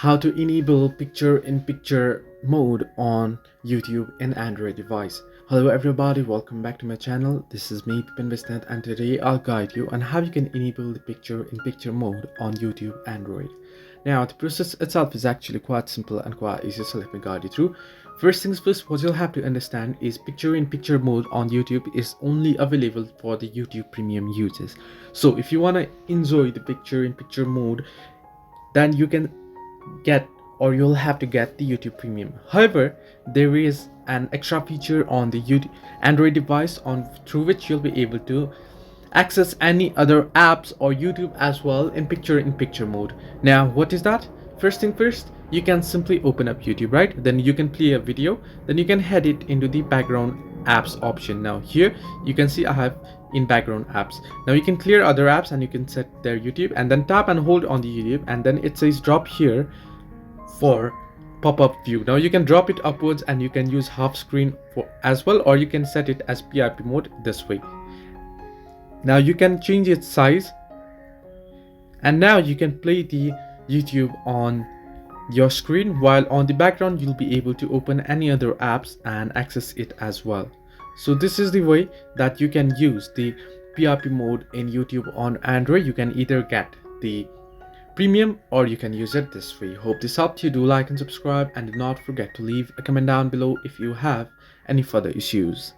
how to enable picture-in-picture mode on YouTube and Android device. Hello everybody, welcome back to my channel. This is me, PIP, and today I'll guide you on how you can enable the picture-in-picture mode on YouTube Android. Now the process itself is actually quite simple and quite easy, so let me guide you through. First things first, what you'll have to understand is picture-in-picture mode on YouTube is only available for the YouTube Premium users. So if you want to enjoy the picture-in-picture mode, then you can get, or you'll have to get, the YouTube Premium. However, there is an extra feature on the YouTube Android device through which you'll be able to access any other apps or YouTube as well in picture-in-picture mode. Now, what is that? First thing first, you can simply open up YouTube, right? Then you can play a video, then you can head it into the background apps option. Now here you can see I have in background apps. Now you can clear other apps and you can set their YouTube, and then tap and hold on the YouTube, and then it says drop here for pop-up view. Now you can drop it upwards and you can use half screen for as well, or you can set it as PIP mode this way. Now you can change its size, and now you can play the YouTube on your screen, while on the background you'll be able to open any other apps and access it as well. So this is the way that you can use the PIP mode in YouTube on Android. You can either get the premium or you can use it this way. Hope this helped you. Do like and subscribe, and do not forget to leave a comment down below if you have any further issues.